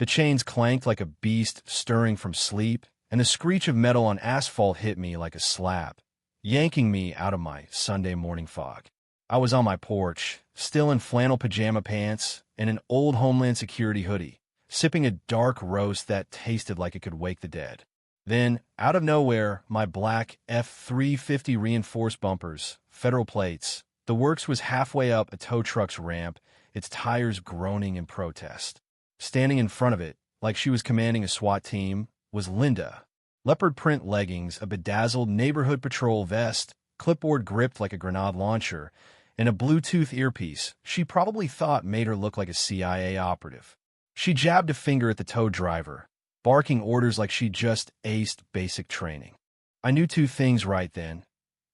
The chains clanked like a beast stirring from sleep, and the screech of metal on asphalt hit me like a slap, yanking me out of my Sunday morning fog. I was on my porch, still in flannel pajama pants and an old Homeland security hoodie, sipping a dark roast that tasted like it could wake the dead. Then, out of nowhere, my black F-350 reinforced bumpers, federal plates. The works was halfway up a tow truck's ramp, its tires groaning in protest. Standing in front of it, like she was commanding a SWAT team, was Linda. Leopard print leggings, a bedazzled neighborhood patrol vest, clipboard gripped like a grenade launcher, and a Bluetooth earpiece she probably thought made her look like a CIA operative. She jabbed a finger at the tow driver, barking orders like she just aced basic training. I knew two things right then.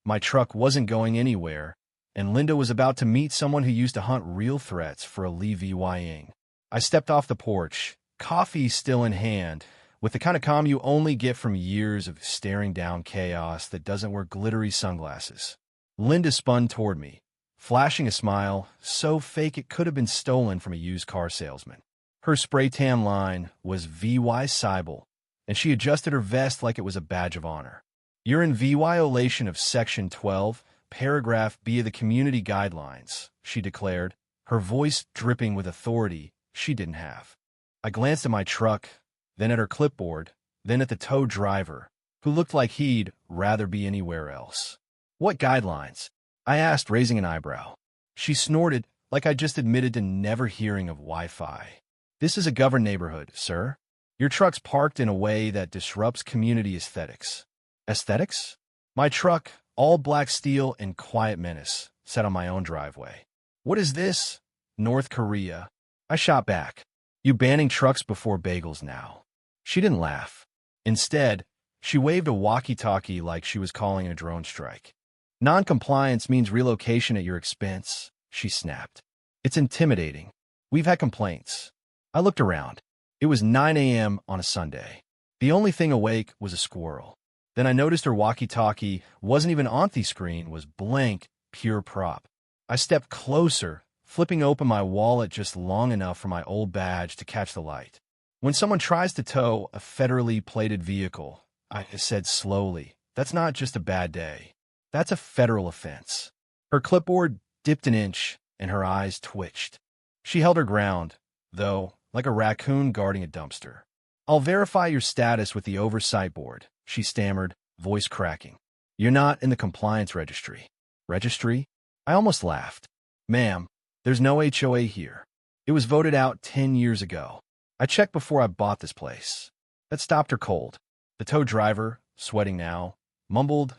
My truck wasn't going anywhere, and Linda was about to meet someone who used to hunt real threats for a levying. I stepped off the porch, coffee still in hand, with the kind of calm you only get from years of staring down chaos that doesn't wear glittery sunglasses. Linda spun toward me, flashing a smile so fake it could have been stolen from a used car salesman. Her spray tan line was VY Cybele, and she adjusted her vest like it was a badge of honor. "You're in violation of Section 12, Paragraph B of the Community Guidelines," she declared, her voice dripping with authority she didn't have. I glanced at my truck, then at her clipboard, then at the tow driver, who looked like he'd rather be anywhere else. "What guidelines?" I asked, raising an eyebrow. She snorted like I just admitted to never hearing of Wi-Fi. "This is a governed neighborhood, sir. Your truck's parked in a way that disrupts community aesthetics." Aesthetics? My truck, all black steel and quiet menace, sat on my own driveway. "What is this? North Korea?" I shot back. "You banning trucks before bagels now." She didn't laugh. Instead, she waved a walkie-talkie like she was calling a drone strike. "Non-compliance means relocation at your expense," she snapped. "It's intimidating. We've had complaints." I looked around. It was 9 a.m. on a Sunday. The only thing awake was a squirrel. Then I noticed her walkie-talkie wasn't even on the screen, was blank, pure prop. I stepped closer, flipping open my wallet just long enough for my old badge to catch the light. "When someone tries to tow a federally plated vehicle," I said slowly, "that's not just a bad day. That's a federal offense." Her clipboard dipped an inch, and her eyes twitched. She held her ground, though, like a raccoon guarding a dumpster. "I'll verify your status with the oversight board," she stammered, voice cracking. "You're not in the compliance registry." "Registry?" I almost laughed. "Ma'am, there's no HOA here. It was voted out 10 years ago. I checked before I bought this place." That stopped her cold. The tow driver, sweating now, mumbled,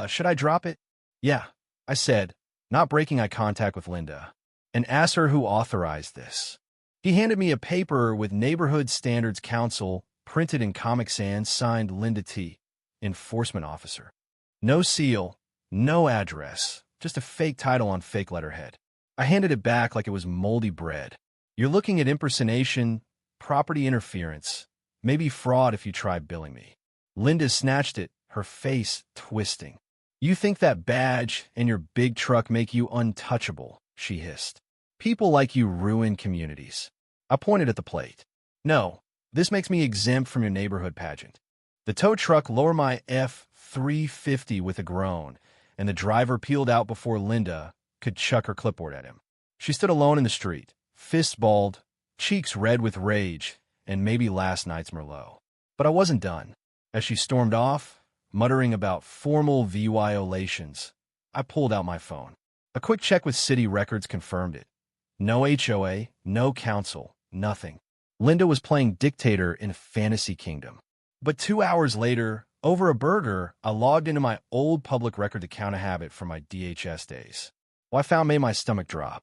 "Should I drop it?" "Yeah," I said, not breaking eye contact with Linda, "and ask her who authorized this." He handed me a paper with Neighborhood Standards Council printed in Comic Sans, signed Linda T., enforcement officer. No seal, no address, just a fake title on fake letterhead. I handed it back like it was moldy bread. "You're looking at impersonation, property interference, maybe fraud if you try billing me." Linda snatched it, her face twisting. "You think that badge and your big truck make you untouchable," she hissed. "People like you ruin communities." I pointed at the plate. "No, this makes me exempt from your neighborhood pageant." The tow truck lowered my F-350 with a groan, and the driver peeled out before Linda could chuck her clipboard at him. She stood alone in the street, fists balled, cheeks red with rage, and maybe last night's Merlot. But I wasn't done. As she stormed off, muttering about formal violations, I pulled out my phone. A quick check with city records confirmed it. No HOA, no council, nothing. Linda was playing dictator in a fantasy kingdom. But 2 hours later, over a burger, I logged into my old public record account habit from my DHS days. What I found made my stomach drop.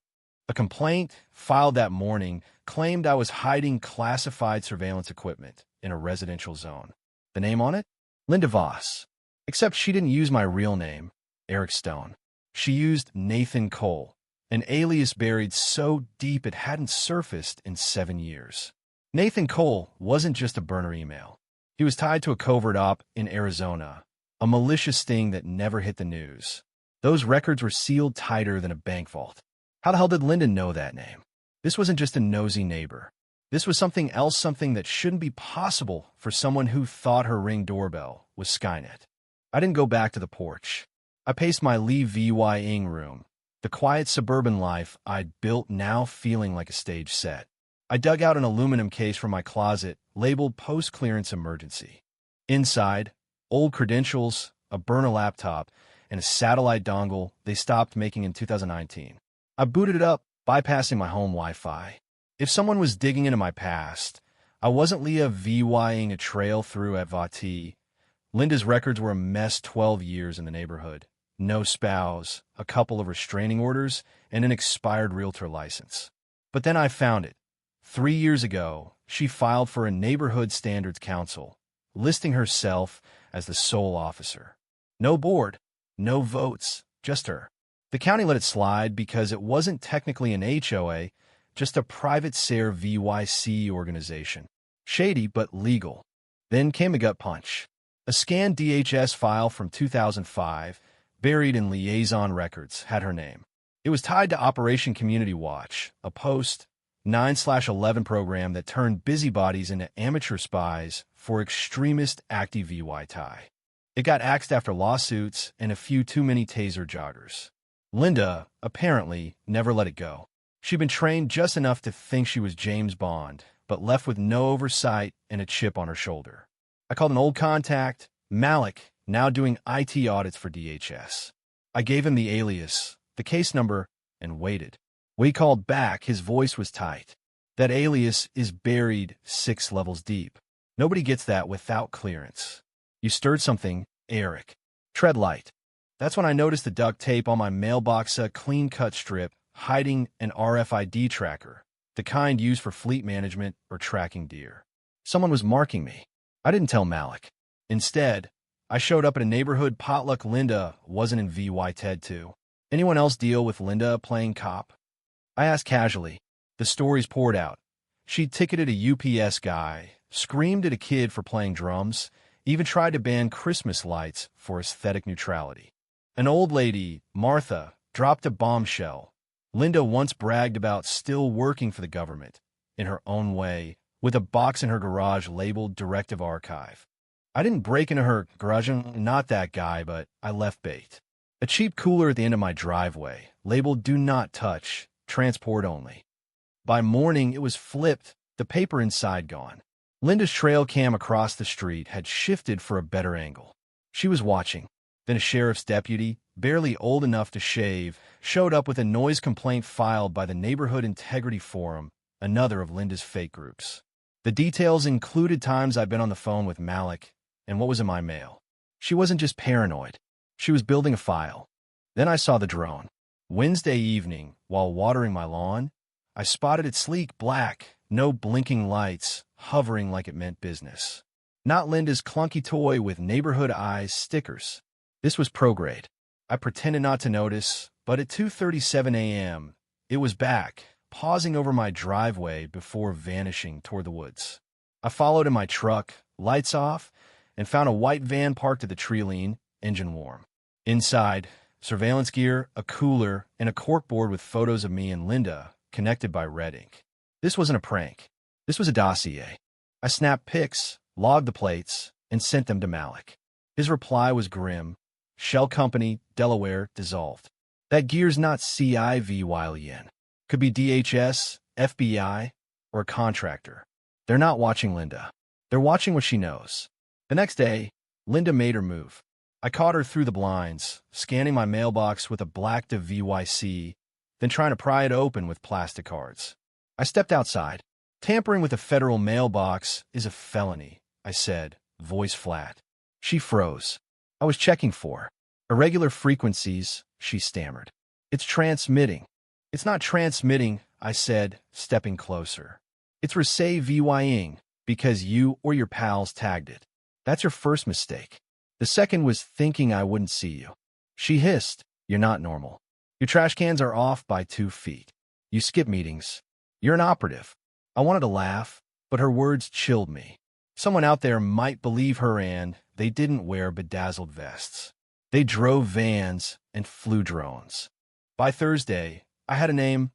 A complaint, filed that morning, claimed I was hiding classified surveillance equipment in a residential zone. The name on it? Linda Voss. Except she didn't use my real name, Eric Stone. She used Nathan Cole, an alias buried so deep it hadn't surfaced in 7 years. Nathan Cole wasn't just a burner email. He was tied to a covert op in Arizona, a malicious sting that never hit the news. Those records were sealed tighter than a bank vault. How the hell did Linda know that name? This wasn't just a nosy neighbor. This was something else, something that shouldn't be possible for someone who thought her Ring doorbell was Skynet. I didn't go back to the porch. I paced my Lee Vying room, the quiet suburban life I'd built now feeling like a stage set. I dug out an aluminum case from my closet, labeled Post-Clearance Emergency. Inside, old credentials, a burner laptop, and a satellite dongle they stopped making in 2019. I booted it up, bypassing my home Wi-Fi. If someone was digging into my past, I wasn't Leah Vying a trail through at Vati. Linda's records were a mess. 12 years in the neighborhood. No spouse, a couple of restraining orders, and an expired realtor license. But then I found it. 3 years ago, she filed for a neighborhood standards council, listing herself as the sole officer. No board, no votes, just her. The county let it slide because it wasn't technically an HOA, just a private SARE VYC organization. Shady but legal. Then came a gut punch. A scanned DHS file from 2005, buried in liaison records, had her name. It was tied to Operation Community Watch, a post-9/11 program that turned busybodies into amateur spies for extremist active VY. It got axed after lawsuits and a few too many taser joggers. Linda, apparently, never let it go. She'd been trained just enough to think she was James Bond, but left with no oversight and a chip on her shoulder. I called an old contact, Malik, now doing IT audits for DHS. I gave him the alias, the case number, and waited. When he called back, his voice was tight. That alias is buried 6 levels deep. Nobody gets that without clearance. You stirred something, Eric. Tread light. That's when I noticed the duct tape on my mailbox, a clean-cut strip, hiding an RFID tracker, the kind used for fleet management or tracking deer. Someone was marking me. I didn't tell Malik. Instead, I showed up at a neighborhood potluck. Linda wasn't in VY TED 2. Anyone else deal with Linda playing cop? I asked casually. The stories poured out. She'd ticketed a UPS guy, screamed at a kid for playing drums, even tried to ban Christmas lights for aesthetic neutrality. An old lady, Martha, dropped a bombshell. Linda once bragged about still working for the government, in her own way, with a box in her garage labeled Directive Archive. I didn't break into her garage, not that guy, but I left bait. A cheap cooler at the end of my driveway, labeled Do Not Touch, Transport Only. By morning, it was flipped, the paper inside gone. Linda's trail cam across the street had shifted for a better angle. She was watching. Then a sheriff's deputy, barely old enough to shave, showed up with a noise complaint filed by the Neighborhood Integrity Forum, another of Linda's fake groups. The details included times I'd been on the phone with Malik and what was in my mail. She wasn't just paranoid. She was building a file. Then I saw the drone. Wednesday evening, while watering my lawn, I spotted it, sleek black, no blinking lights, hovering like it meant business. Not Linda's clunky toy with neighborhood eyes stickers. This was pro-grade. I pretended not to notice, but at 2:37 a.m., it was back, pausing over my driveway before vanishing toward the woods. I followed in my truck, lights off, and found a white van parked at the tree lean, engine warm. Inside, surveillance gear, a cooler, and a corkboard with photos of me and Linda connected by red ink. This wasn't a prank. This was a dossier. I snapped pics, logged the plates, and sent them to Malik. His reply was grim. Shell Company, Delaware, dissolved. That gear's not CIVYLEN. Could be DHS, FBI, or a contractor. They're not watching Linda. They're watching what she knows. The next day, Linda made her move. I caught her through the blinds, scanning my mailbox with a black to VYC, then trying to pry it open with plastic cards. I stepped outside. Tampering with a federal mailbox is a felony, I said, voice flat. She froze. I was checking for irregular frequencies, she stammered. It's transmitting. It's not transmitting, I said, stepping closer. It's VYing, because you or your pals tagged it. That's your first mistake. The second was thinking I wouldn't see you. She hissed, you're not normal. Your trash cans are off by 2 feet. You skip meetings. You're an operative. I wanted to laugh, but her words chilled me. Someone out there might believe her, and they didn't wear bedazzled vests. They drove vans and flew drones. By Thursday, I had a name,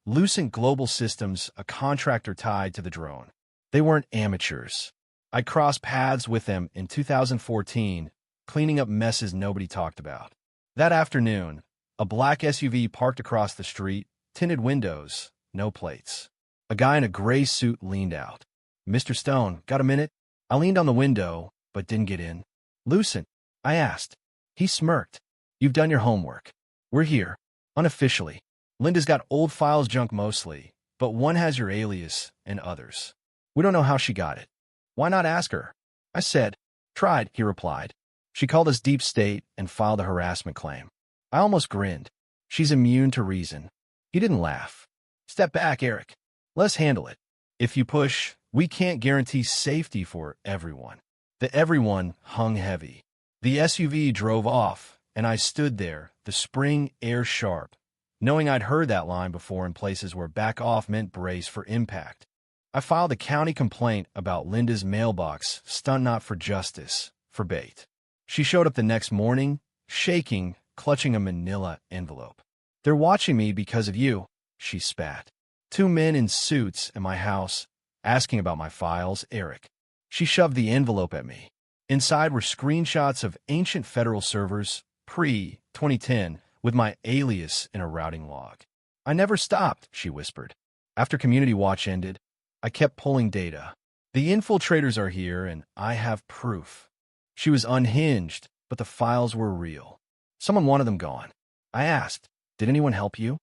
Lucent Global Systems, a contractor tied to the drone. They weren't amateurs. I crossed paths with them in 2014, cleaning up messes nobody talked about. That afternoon, a black SUV parked across the street, tinted windows, no plates. A guy in a gray suit leaned out. "Mr. Stone, got a minute?" I leaned on the window, but didn't get in. "Lucent?" I asked. He smirked. "You've done your homework. We're here. Unofficially. Linda's got old files junk mostly, but one has your alias and others. We don't know how she got it. Why not ask her?" I said. "Tried," he replied. "She called us deep state and filed a harassment claim." I almost grinned. "She's immune to reason." He didn't laugh. "Step back, Eric. Let's handle it. If you push, we can't guarantee safety for everyone." The everyone hung heavy. The SUV drove off, and I stood there, the spring air sharp, knowing I'd heard that line before in places where back off meant brace for impact. I filed a county complaint about Linda's mailbox, stunt not for justice, for bait. She showed up the next morning, shaking, clutching a manila envelope. "They're watching me because of you," she spat. "Two men in suits in my house, asking about my files, Eric." She shoved the envelope at me. Inside were screenshots of ancient federal servers, pre-2010, with my alias in a routing log. "I never stopped," she whispered. "After Community Watch ended, I kept pulling data. The infiltrators are here, and I have proof." She was unhinged, but the files were real. Someone wanted them gone. I asked, "Did anyone help you?"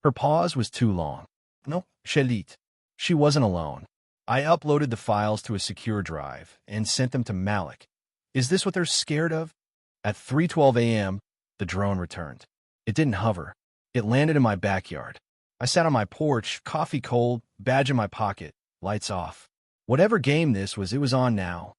Her pause was too long. "No, Shelit." She wasn't alone. I uploaded the files to a secure drive and sent them to Malik. Is this what they're scared of? At 3:12 a.m., the drone returned. It didn't hover. It landed in my backyard. I sat on my porch, coffee cold, badge in my pocket, lights off. Whatever game this was, it was on now.